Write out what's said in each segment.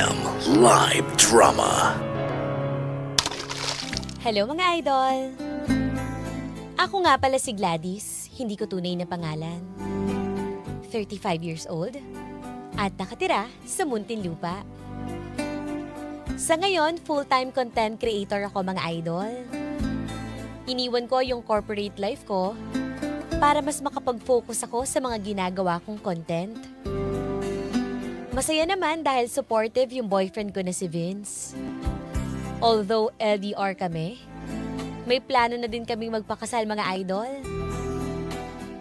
FM Live Drama. Hello mga idol! Ako nga pala si Gladys, hindi ko tunay na pangalan. 35 years old at nakatira sa Muntinlupa. Sa ngayon, full-time content creator ako mga idol. Iniwan ko yung corporate life ko para mas makapag-focus ako sa mga ginagawa kong content. Masaya naman dahil supportive yung boyfriend ko na si Vince. Although LDR kami, may plano na din kaming magpakasal mga idol.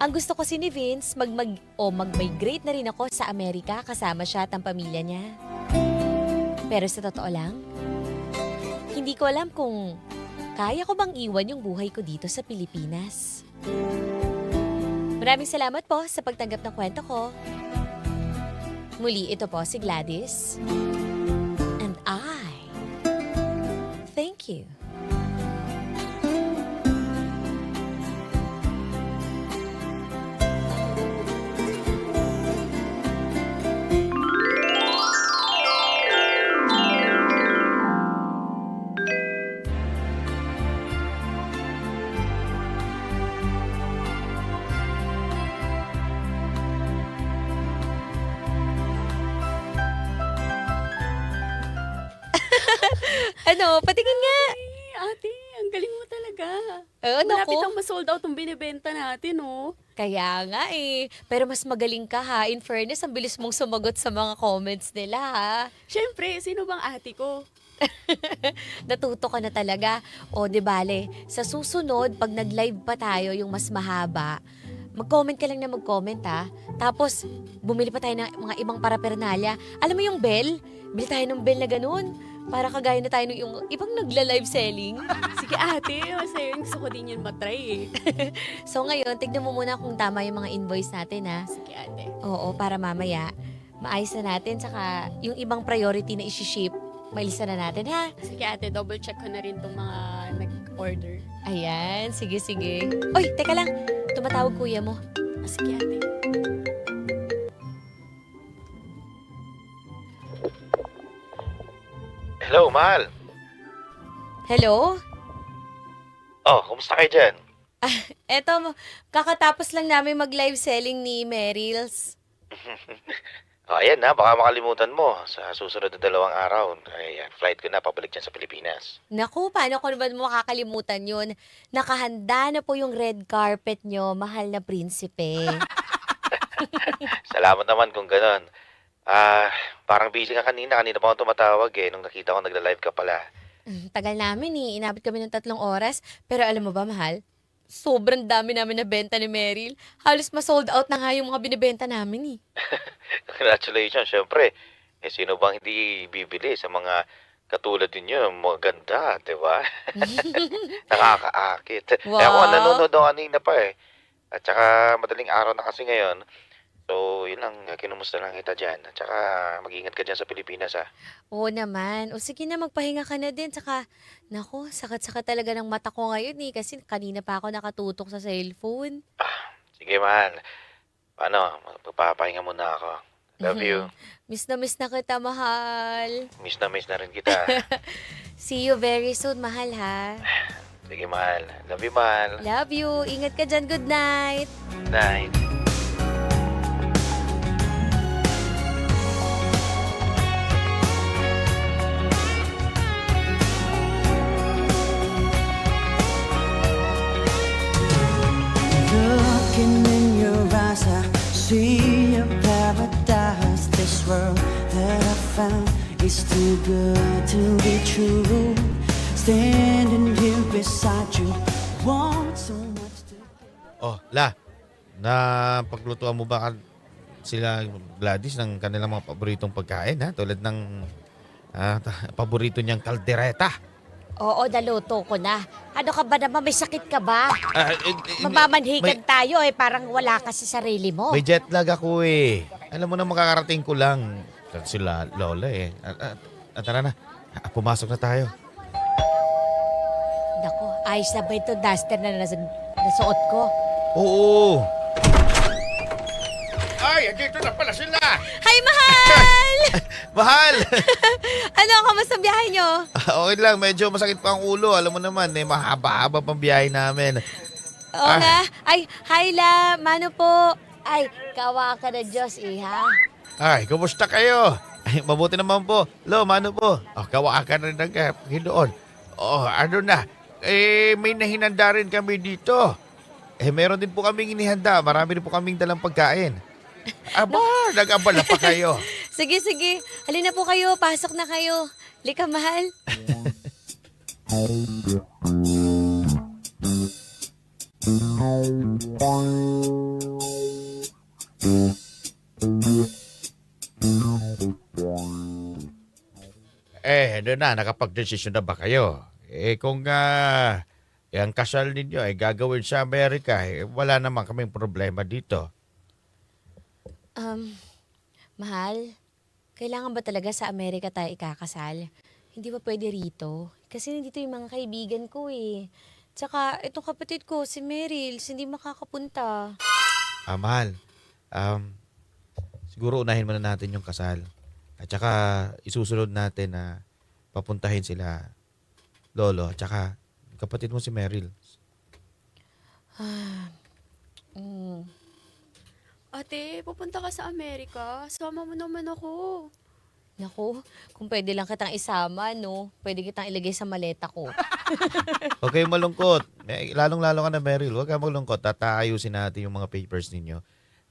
Ang gusto ko si ni Vince, mag-migrate na rin ako sa Amerika kasama siya at ang pamilya niya. Pero sa totoo lang, hindi ko alam kung kaya ko bang iwan yung buhay ko dito sa Pilipinas. Maraming salamat po sa pagtanggap ng kwento ko. Muli, ito po si Gladys. And I thank you. Ano, patingin nga. Ay, ate, ang galing mo talaga. Naku. Malapit ang ma-sold out ang binibenta natin, oh. Kaya nga eh. Pero mas magaling ka ha. In fairness, ang bilis mong sumagot sa mga comments nila ha. Siyempre, sino bang ate ko? Natuto ka na talaga. O di bale, sa susunod, pag nag-live pa tayo yung mas mahaba, mag-comment ka lang na mag-comment ha. Tapos, bumili pa tayo ng mga ibang paraphernalia. Alam mo yung bell? Bili tayo ng bell na ganun. Para kagaya na tayo ng yung ibang nagla-live selling. Sige ate, masaya gusto ko din yun matry eh. So ngayon, tignan mo muna kung tama yung mga invoice natin ha. Sige ate. Oo, para mamaya, maayos na natin. Saka yung ibang priority na isi-ship, mailista na natin ha. Sige ate, double check ko na rin tong mga nag-order. Ayan, sige. Oy, teka lang. Tumatawag kuya mo. Sige ate. Hello, mahal. Hello? Oh, kumusta kayo dyan? Eto, kakatapos lang namin mag-live selling ni Meryl's. Oh, ayan na, baka makalimutan mo sa susunod na 2 araw. Ayan, flight ko na pabalik dyan sa Pilipinas. Naku, paano ko naman makakalimutan yun? Nakahanda na po yung red carpet nyo, mahal na prinsipe. Salamat naman kung ganon. Parang busy ka kanina. Kanina pa ako tumatawag nung nakita ko nagla-live ka pala. Tagal namin eh. Inabot kami ng 3 oras. Pero alam mo ba, mahal? Sobrang dami namin na benta ni Meryl. Halos ma-sold out na nga yung mga binibenta namin eh. Congratulations, syempre. Sino bang hindi bibili sa mga katulad ninyo? Maganda, di ba? Nakakaakit. Wow. Ako, nanonood ako kanina pa eh. At saka madaling araw na kasi ngayon. So, yun lang, kinumusta lang kita dyan. At saka, mag-ingat ka dyan sa Pilipinas, ha? Oo naman. O sige na, magpahinga ka na din. Saka, naku, sakat-sakat talaga ng mata ko ngayon eh. Kasi kanina pa ako nakatutok sa cellphone. Sige, mahal. Paano? Magpapahinga muna ako. Love you. Miss na kita, mahal. Miss na rin kita. See you very soon, mahal ha. Sige, mahal. Love you, mahal. Love you. Ingat ka dyan. Good night. Night. Looking in your eyes, I see a paradise. This world that I found is too good to be true. Standing here beside you, want so much to. Oh, paglutuan mo ba sila Gladys ng kanilang mga paboritong pagkain ha? Tulad ng paborito niyang kaldereta. Oo, naluto ko na. Ano ka ba naman? May sakit ka ba? Mamamanhikan may- tayo eh. Parang wala ka sa sarili mo. May jet lag ako eh. Alam mo na makakarating ko lang. Sila Lola eh. Tara na. Pumasok na tayo. Naku, ayos na ba ito duster na nasuot ko? Oo. Ay, dito na pala sila! Hi, mahal! Mahal! Ano, kamusta biyahe nyo? Okay lang, medyo masakit pa ang ulo. Alam mo naman, mahaba-haba pang biyahe namin. Oo nga. Ay, hi la, mano po. Ay, kawa ka na Diyos ha. Ay, kumusta kayo? Ay, mabuti naman po. Lo, mano po? Oh, kawaakan rin ng Panginoon. Oh, ano na? May nahinanda rin kami dito. Meron din po kaming inihanda. Marami rin po kaming dalang pagkain. Aba, nag-abala pa kayo. Sige, sige. Halina po kayo, pasok na kayo. Lika, mahal. Ano na, nakapag-desisyon na ba kayo? Kung ang kasal ninyo ay gagawin sa Amerika, wala naman kaming problema dito. Mahal, kailangan ba talaga sa Amerika tayo ikakasal? Hindi ba pwede rito? Kasi nandito yung mga kaibigan ko Tsaka, itong kapatid ko, si Meryl, hindi makakapunta. Mahal, siguro unahin muna natin yung kasal. At saka isusunod natin na papuntahin sila lolo at saka kapatid mo si Meryl. Ate, pupunta ka sa Amerika. Sama mo naman ako. Naku, kung pwede lang kitang isama, no? Pwede kitang ilagay sa maleta ko. Huwag kayong malungkot. Lalong-lalo ka na, Meryl. Huwag kang malungkot. Tataayusin natin yung mga papers ninyo.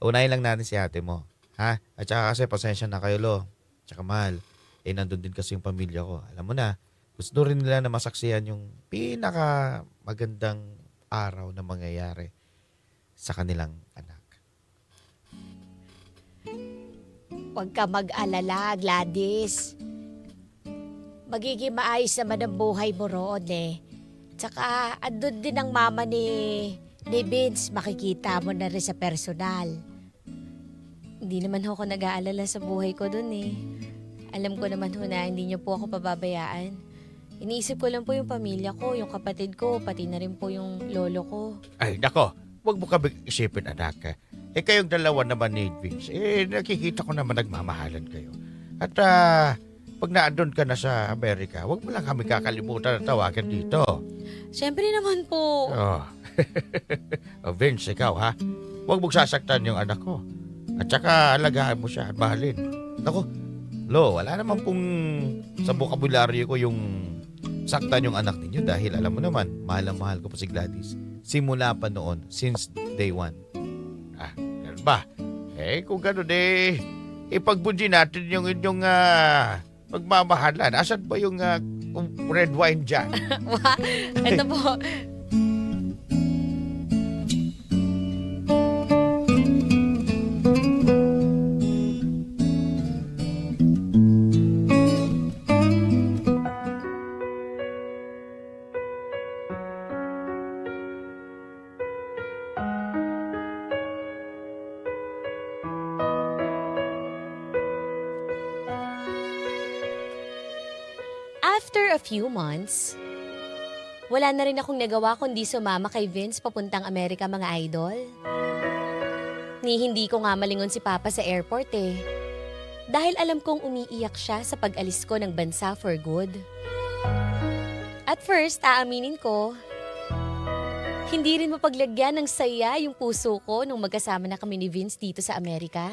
Unahin lang natin si ate mo. Ha? At saka kasi pasensya na kayo, lo. Tsaka mahal. Nandun din kasi yung pamilya ko. Alam mo na, gusto rin nila na masaksiyan yung pinaka magandang araw na mangyayari sa kanilang anak. Huwag ka mag-alala, Gladys. Magiging maayos naman ang buhay mo roon Tsaka, andun din ang mama ni Vince. Makikita mo na rin sa personal. Hindi naman ako nag-aalala sa buhay ko dun Alam ko naman na hindi niyo po ako pababayaan. Iniisip ko lang po yung pamilya ko, yung kapatid ko, pati na rin po yung lolo ko. Ay, nako. Huwag mo kami isipin, anak. Kayong dalawa naman ni Vince, nakikita ko naman nagmamahalan kayo. At pag naandun ka na sa Amerika, huwag mo lang kami kakalimutan na tawagan dito. Siyempre naman po. Oh. Vince, ikaw ha? Huwag mong sasaktan yung anak ko. At saka alagaan mo siya at mahalin. Naku, lo, wala naman pong sa bokabularyo ko yung saktan yung anak ninyo dahil alam mo naman, mahal na mahal ko po si Gladys. Simula pa noon, since day one. Ganun ba? Kung gano'n ipagbunji natin yung inyong magmamahalan. Asan ba yung red wine dyan? Ito po. After a few months, wala na rin akong nagawa kundi sumama kay Vince papuntang Amerika, mga idol. Hindi ko nga malingon si Papa sa airport Dahil alam kong umiiyak siya sa pag-alis ko ng bansa for good. At first, aaminin ko, hindi rin mapaglagyan ng saya yung puso ko nung magkasama na kami ni Vince dito sa Amerika.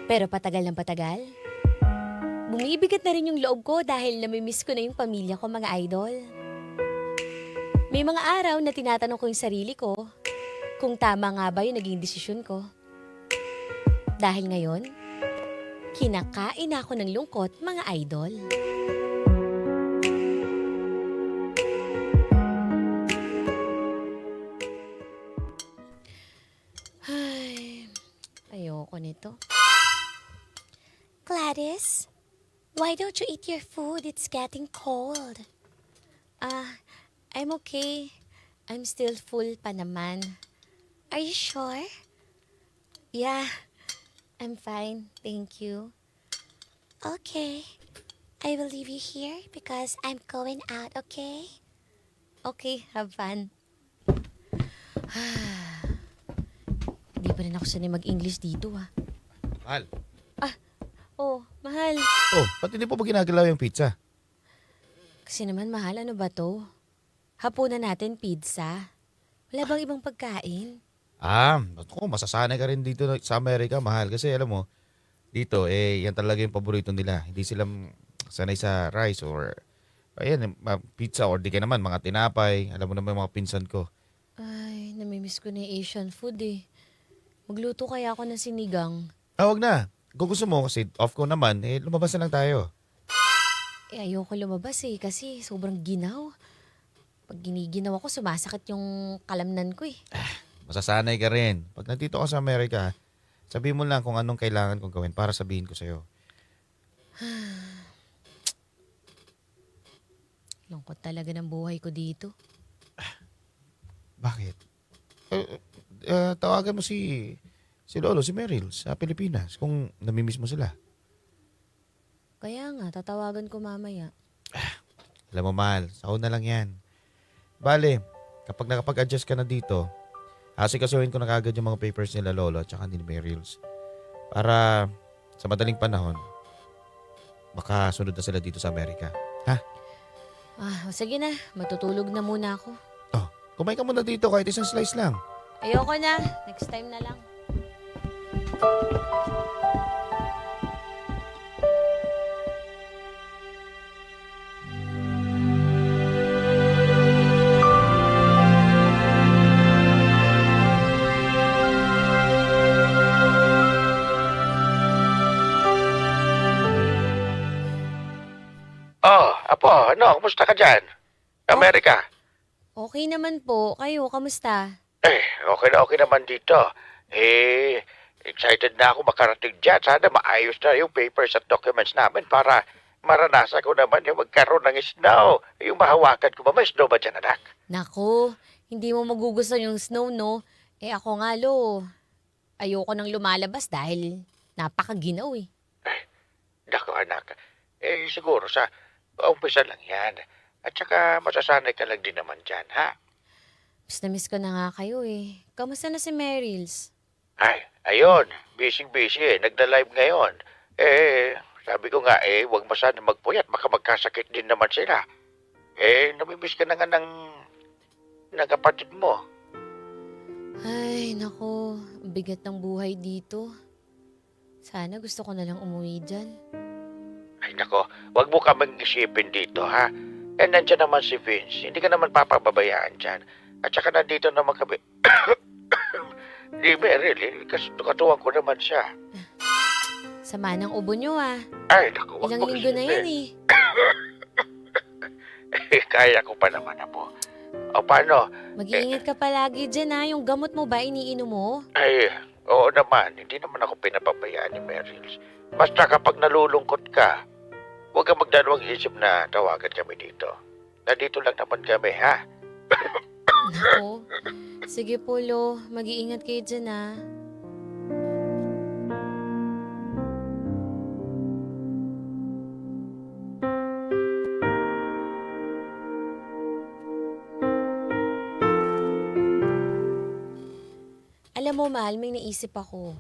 Pero patagal ng patagal, bumibigat na rin yung loob ko dahil namimiss ko na yung pamilya ko, mga idol. May mga araw na tinatanong ko yung sarili ko kung tama nga ba yung naging desisyon ko. Dahil ngayon, kinakain ako ng lungkot, mga idol. Ay, ayoko nito. Gladys? Why don't you eat your food? It's getting cold. I'm okay. I'm still full pa naman. Are you sure? Yeah, I'm fine. Thank you. Okay. I will leave you here because I'm going out, okay? Okay, have fun. Hindi pa rin ako sanay mag-English dito, Mahal, mahal. Oh, ba't hindi po ba ginagalaw yung pizza? Kasi naman, mahal, ano ba to? Hapunan natin pizza. Wala bang ibang pagkain? Ako, masasanay ka rin dito sa Amerika, mahal. Kasi alam mo, dito, yan talaga yung paborito nila. Hindi sila sanay sa rice or, pizza or di ka naman, mga tinapay. Alam mo naman yung mga pinsan ko. Ay, namimiss ko na yung Asian food eh. Magluto kaya ako ng sinigang. Wag na. Kung gusto mo, kasi off ko naman, lumabas na lang tayo. Ayoko lumabas eh kasi sobrang ginaw. Pag giniginaw ako, sumasakit yung kalamnan ko eh. Masasanay ka rin. Pag nandito ka sa Amerika, sabihin mo lang kung anong kailangan kong gawin para sabihin ko sa'yo. Lungkot talaga ng buhay ko dito. Bakit? Tawagan mo si Lolo, si Meryl sa Pilipinas kung namimiss mo sila. Kaya nga, tatawagan ko mamaya. Alam mo, mahal, sahod na lang yan. Bale, kapag nakapag-adjust ka na dito, asikasuhin ko na kagad yung mga papers nila Lolo at saka ni Meryls. Para sa madaling panahon, baka sunod na sila dito sa Amerika. Ha? Sige na, matutulog na muna ako. Kumain ka muna dito kahit isang slice lang. Ayoko na, next time na lang. Apo, kumusta ka dyan? Amerika? Okay naman po. Kayo, kamusta? Okay naman dito. Excited na ako makarating dyan. Sana maayos na yung papers at documents namin para maranasan ko naman yung magkaroon ng snow. Yung mahawakan ko ba? May snow ba dyan, anak? Naku, hindi mo magugustuhan yung snow, no? Ako nga, ayoko nang lumalabas dahil napakaginaw eh. Naku, anak. Siguro sa umpisa lang yan. At saka masasanay ka lang din naman dyan, ha? Miss na miss ko na nga kayo eh. Kamusta na si Meryls? Ayun. Busy eh. Nagda-live ngayon. Sabi ko nga, huwag masyadong magpuyat. Baka magkasakit din naman sila. Namimiss ka na nga ng kapatid mo. Ay, naku. Ang bigat ng buhay dito. Sana gusto ko na lang umuwi dyan. Ay, nako. Huwag mo kaming isipin dito, ha? Nandiyan naman si Vince. Hindi ka naman papababayaan dyan. At saka nandito naman kami. Di Meryl, katuwang ko naman siya. Sama ng ubo nyo ah. Ay, naku. Huwag Ilang mong linggo na yan isipin. eh. Kaya ko pa naman, apo. O, paano? Mag-iingat ka palagi dyan ah. Yung gamot mo ba iniinom mo? Ay, oo naman. Hindi naman ako pinapabayaan ni Meryl. Basta kapag nalulungkot ka, huwag kang magdalawang isip na tawagan kami dito. Nandito lang naman kami, ha? Naku. Sige po, Lo. Mag-iingat kayo dyan ah. Alam mo, mahal, may naisip ako.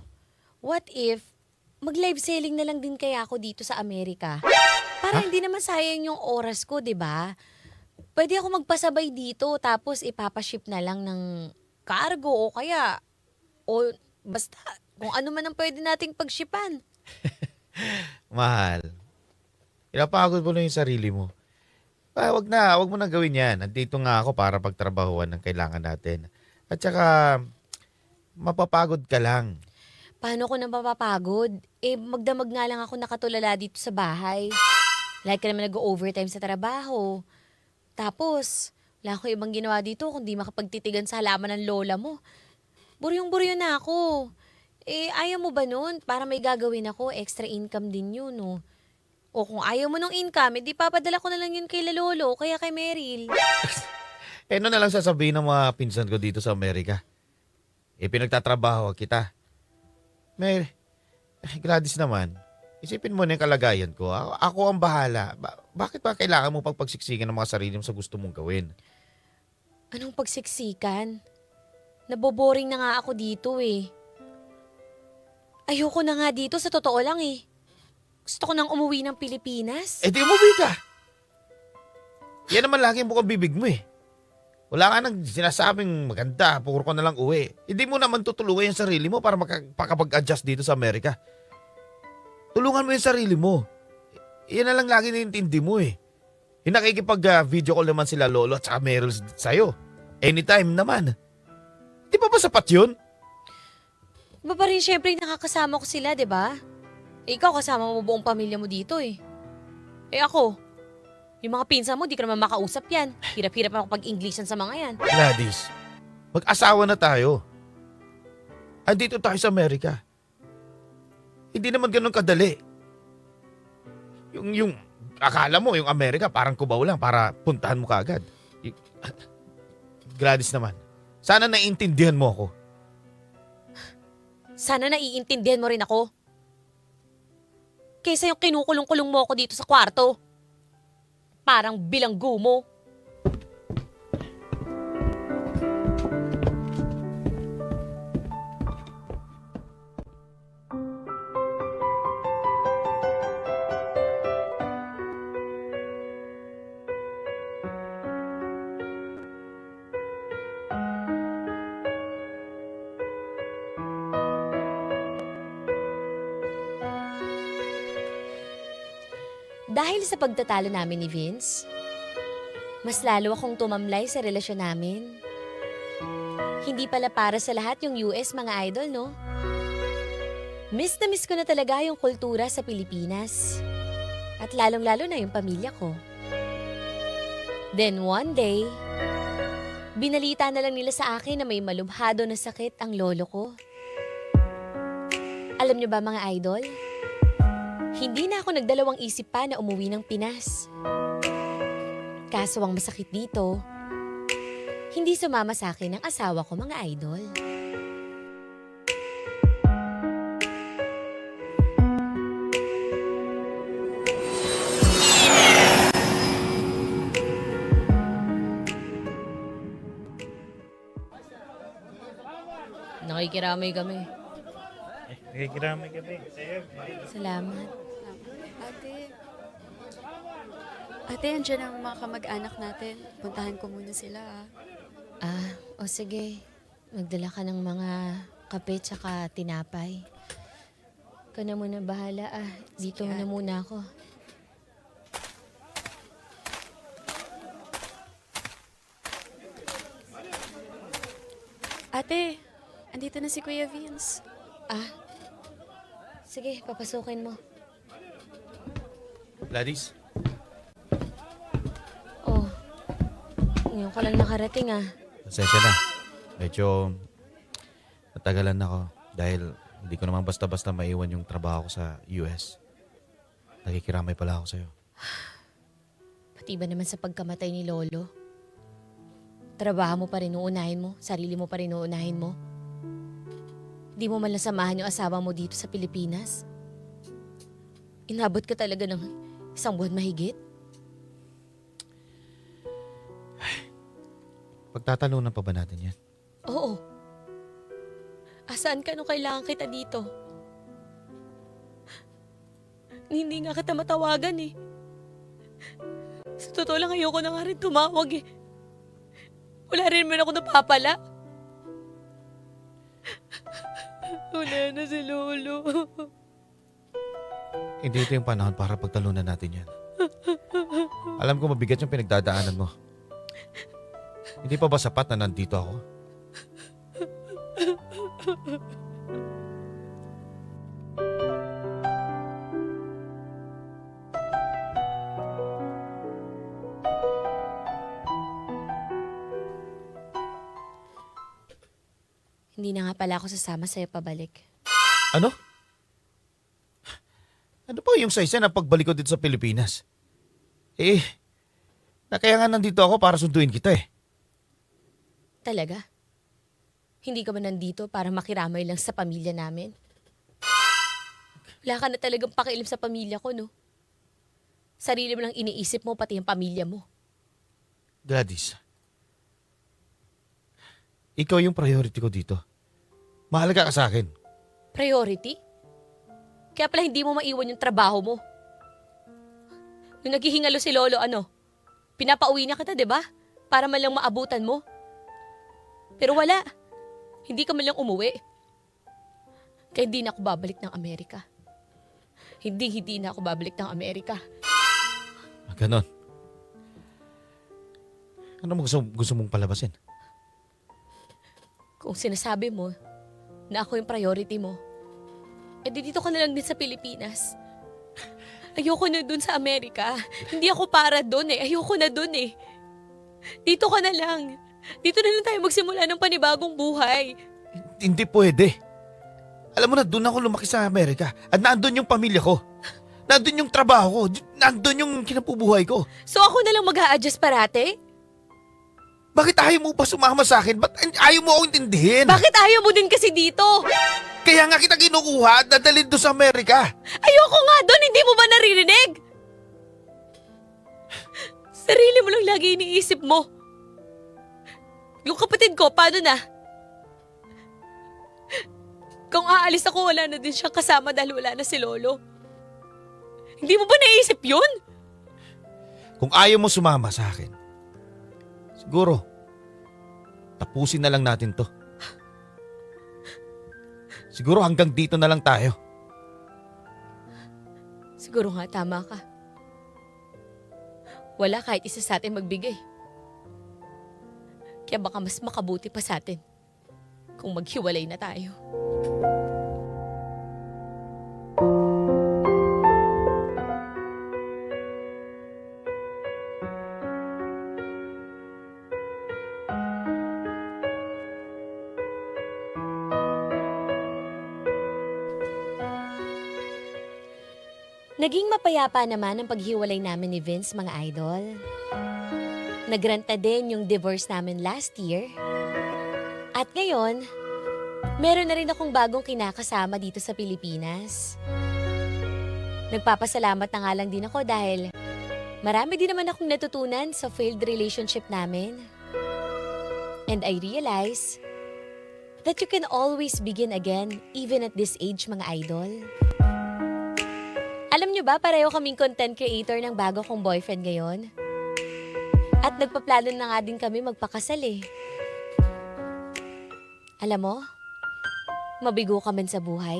What if mag-live selling na lang din kaya ako dito sa Amerika? Para hindi naman sayang yung oras ko, 'di ba? Pwede ako magpasabay dito tapos ipapaship na lang ng cargo o kaya basta kung ano man ang pwede nating pagshipan. Mahal, pinapagod mo na yung sarili mo. Wag mo na gawin yan. Nandito nga ako para pagtrabahuan ng kailangan natin. At saka, mapapagod ka lang. Paano ko na mapapagod? Magdamag nga lang ako nakatulala dito sa bahay. Like ka naman nag-overtime sa trabaho. Tapos, wala ko ibang ginawa dito kundi makapagtitigan sa halaman ng lola mo. Buryong-buryo na ako. Ayaw mo ba nun? Para may gagawin ako, extra income din yun, no? O kung ayaw mo ng income, di papadala ko na lang yun kay Lolo, kaya kay Meryl. Ano na lang sasabihin ng mga pinsan ko dito sa Amerika? Pinagtatrabaho kita. Gladys naman, isipin mo na yung kalagayan ko. Ako ang bahala. Bakit ba kailangan mo pagpagsiksikan ng mga sarili mo sa gusto mong gawin? Anong pagsiksikan? Naboboring na nga ako dito eh. Ayoko na nga dito, sa totoo lang eh. Gusto ko nang umuwi ng Pilipinas. Eh di umuwi ka. Yan naman lagi ang bukang bibig mo eh. Wala ka nang sinasabing maganda, puro ko na lang uwi. Hindi mo naman tutulungan yung sarili mo para makapag-adjust dito sa Amerika. Tulungan mo yung sarili mo. Yan na lang lagi nintindi mo eh. Yung nakikipag-video call naman sila Lolo at saka Meryl sa'yo. Anytime naman. Di ba sapat yun? Iba pa rin syempre nakakasama ko sila, di ba? Ikaw kasama mo buong pamilya mo dito eh. Eh ako, yung mga pinsan mo, di ka naman makausap yan. Hirap-hirap ako pag-Englishan sa mga yan. Gladys, mag-asawa na tayo. Andito tayo sa Amerika. Hindi naman ganun kadali. Yung akala mo, yung Amerika parang kubaw lang para puntahan mo kaagad. Gladys naman, sana naiintindihan mo ako. Sana naiintindihan mo rin ako. Kaysa yung kinukulong-kulong mo ako dito sa kwarto. Parang bilanggo mo. Dahil sa pagtatalo namin ni Vince, mas lalo akong tumamlay sa relasyon namin. Hindi pala para sa lahat yung US, mga idol, no? Miss na miss ko na talaga yung kultura sa Pilipinas. At lalong-lalo na yung pamilya ko. Then one day, binalita na lang nila sa akin na may malubhado na sakit ang lolo ko. Alam niyo ba, mga idol? Hindi na ako nagdalawang isip pa na umuwi ng Pinas. Kaso ang masakit dito, hindi sumama sa akin ang asawa ko, mga idol. Nakikiramay kami. Nakikiramay kami. Salamat. Ate, andyan ang mga kamag-anak natin. Puntahan ko muna sila, ah. O sige. Magdala ka ng mga kape tsaka tinapay. Ikaw na muna bahala, Dito Sige, na ate. muna ako. Ate, andito na si Kuya Vince. Sige, papasukin mo. Gladys, Oh, ngayon ka lang nakarating, pasensya na. Medyo natagalan ako dahil hindi ko naman basta-basta maiwan yung trabaho ko sa US. Nakikiramay pala ako sa'yo. Pati ba naman sa pagkamatay ni Lolo? Trabaho mo pa rin uunahin mo, sarili mo pa rin uunahin mo. Di mo man lang samahan yung asawa mo dito sa Pilipinas. Inabot ka talaga ng isang buwan mahigit. Pagtatalunan pa ba natin yan? Oo. Asaan ka nung kailangan kita dito? Hindi nga kita matawagan eh. Sa totoo lang ayoko na nga rin tumawag eh. Wala rin man ako napapala. Wala na si Lolo. Hindi ito yung panahon para pagtalunan natin yan. Alam ko mabigat yung pinagdadaanan mo. Hindi pa ba sapat na nandito ako? Hindi na nga pala ako sasama sa'yo pabalik. Ano? Ano pa yung size na pagbalik ko dito sa Pilipinas? Kaya nga nandito ako para sunduin kita eh. Talaga? Hindi ka ba nandito para makiramay lang sa pamilya namin? Wala ka na talagang pakialam sa pamilya ko, no? Sarili mo lang iniisip mo, pati ang pamilya mo. Gladys, ikaw yung priority ko dito. Mahalaga ka sa akin. Priority? Kaya pala hindi mo maiwan yung trabaho mo. Nung naghihingalo si Lolo, pinapauwi niya kita, di ba? Para man lang maabutan mo. Pero wala. Hindi ka man lang umuwi. Kaya hindi na ako babalik ng Amerika. Hindi na ako babalik ng Amerika. Ganon. Ano mo gusto mong palabasin? Kung sinasabi mo na ako yung priority mo, dito ka na lang din sa Pilipinas. Ayoko na dun sa Amerika. Hindi ako para dun eh. Ayoko na dun eh. Dito ka na lang. Dito na lang tayo magsimula ng panibagong buhay. Hindi pwede. Alam mo na, doon ako lumaki sa Amerika. At nandun yung pamilya ko. Nandun yung trabaho ko. Nandun yung kinapubuhay ko. So ako na lang mag-a-adjust parate? Bakit ayaw mo pa sumama sa akin? Ba't ayaw mo ako intindihin? Bakit ayaw mo din kasi dito? Kaya nga kita kinukuha at dadalhin doon sa Amerika. Ayoko nga doon, hindi mo ba naririnig? Sarili mo lang lagi iniisip mo. Yung kapatid ko, paano na? Kung aalis ako, wala na din siyang kasama dahil wala na si Lolo. Hindi mo ba naisip yun? Kung ayaw mo sumama sa akin, siguro, tapusin na lang natin to. Siguro hanggang dito na lang tayo. Siguro nga tama ka. Wala kahit isa sa atin magbigay. Kaya baka mas makabuti pa sa atin kung maghiwalay na tayo. Naging mapayapa naman ang paghiwalay namin ni Vince, mga idol. Nagranta din yung divorce namin last year. At ngayon, meron na rin akong bagong kinakasama dito sa Pilipinas. Nagpapasalamat na nga lang din ako dahil marami din naman akong natutunan sa failed relationship namin. And I realize that you can always begin again even at this age, mga idol. Alam nyo ba, pareho kaming content creator ng bago kong boyfriend ngayon. At nagpaplano na nga din kami magpakasal eh. Alam mo, mabigo ka man sa buhay.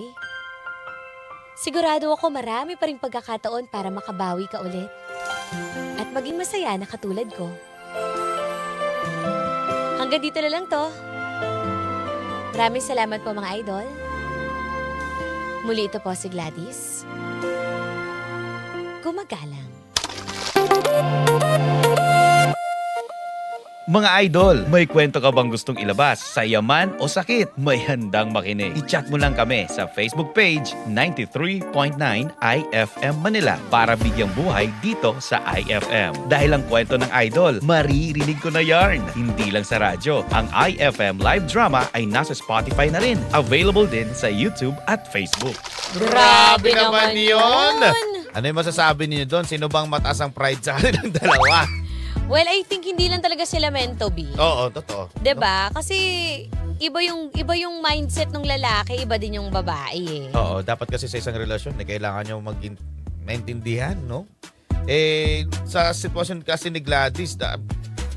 Sigurado ako marami pa ring pagkakataon para makabawi ka ulit. At maging masaya na katulad ko. Hanggang dito na lang to. Maraming salamat po, mga idol. Muli ito po si Gladys. Gumagalang. Mga idol, may kwento ka bang gustong ilabas? Sa yaman o sakit? May handang makinig. I-chat mo lang kami sa Facebook page 93.9 IFM Manila para bigyang buhay dito sa IFM. Dahil ang kwento ng idol, maririnig ko na yarn. Hindi lang sa radyo. Ang IFM live drama ay nasa Spotify na rin. Available din sa YouTube at Facebook. Grabe naman yun! Ano yung masasabi niyo doon? Sino bang mataas ang pride sa kanilang dalawa? Well, I think hindi lang talaga sila meant to be. Oo, totoo. 'Di ba? Kasi iba yung mindset ng lalaki, iba din yung babae eh. Oo, dapat kasi sa isang relasyon, kailangan nyo maintindihan, no? Sa sitwasyon kasi ni Gladys,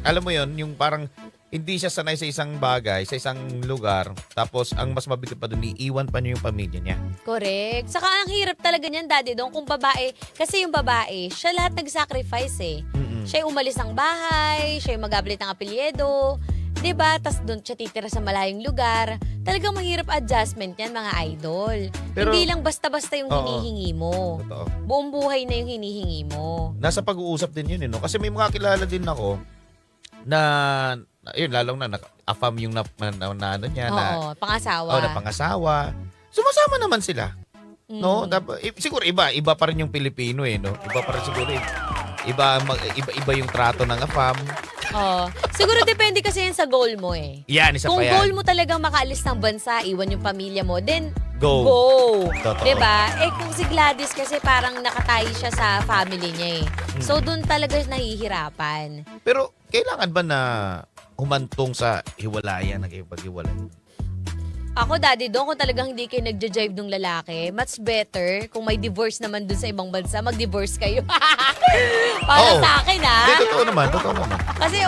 alam mo yon, yung parang hindi siya sanay sa isang bagay, sa isang lugar, tapos ang mas mabigat pa doon, iiwan pa niya yung pamilya niya. Correct. Saka ang hirap talaga niyan, Daddy, doon kung babae, kasi yung babae, siya lahat nag-sacrifice eh. Siya yung umalis ng bahay, siya yung mag-ablit ng apelyido, 'di ba? Tas doon siya titira sa malayong lugar. Talagang mahirap adjustment yan, mga idol. Pero, hindi lang basta-basta yung hinihingi mo. Totoo. Buong buhay na yung hinihingi mo. Nasa pag-uusap din yun, no? Kasi may mga kilala din ako na, yun, lalong na afam yung na ano niya. Oo, pangasawa. Na pangasawa. Sumasama naman sila. No? Siguro iba pa rin yung Pilipino eh, no? Iba pa rin siguro iba yung trato ng afam. Oo. Siguro depende kasi yan sa goal mo eh. Yan, isa Kung pa yan. goal mo talagang makaalis ng bansa, iwan yung pamilya mo, then Go. Totoo. Diba? Kung si Gladys kasi parang nakatayo siya sa family niya eh. So doon talaga nahihirapan. Pero kailangan ba na humantong sa hiwalayan, nagkipaghiwalay? Ako, Daddy Dong, kung talagang hindi kayo nagja-jive ng lalaki, much better kung may divorce naman dun sa ibang bansa, mag-divorce kayo. Para Oo. sa akin, ha? Hindi, totoo naman. Kasi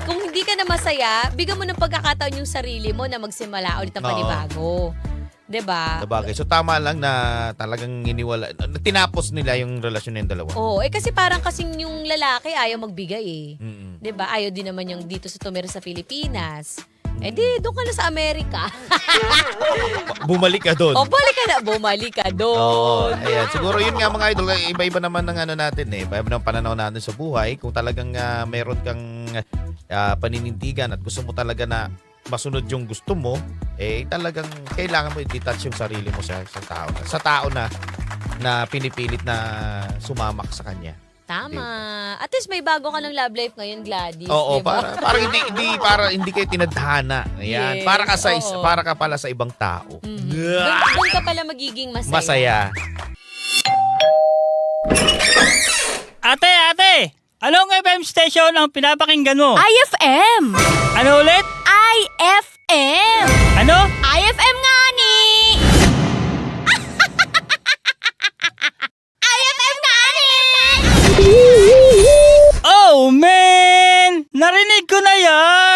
kung hindi ka na masaya, bigyan mo ng pagkakataon yung sarili mo na magsimula ulit ng Oo. panibago. 'Di ba? Sabagay. So tama lang na talagang tinapos nila yung relasyon ng dalawa. Oo, kasi parang kasing yung lalaki ayaw magbigay eh. Mm-mm. 'Di ba? Ayaw din naman yung dito sa tumira sa Pilipinas. Eh di, doon ka na sa Amerika. Bumalik ka doon. O, bumalik ka Oo, doon. ayan. Siguro yun nga mga idol, iba-iba naman ng ano natin eh. Iba-iba ng pananaw natin sa buhay. Kung talagang meron kang paninindigan at gusto mo talaga na masunod yung gusto mo, eh talagang kailangan mo i-detach yung sarili mo sa tao. Sa tao na pinipilit na sumamak sa kanya. Tama. At least may bago ka ng love life ngayon, Gladys. Oo, diba? para hindi kayo tinadhana. Ayan, Yes, oo. para ka pala sa ibang tao. Doon ka pala magiging masaya. Masaya. Ate! Anong FM station ang pinapakinggan mo? IFM! Ano ulit? IFM! Ano? IFM nga ni! IFM nga ni! Oh, man! Narinig ko na yan!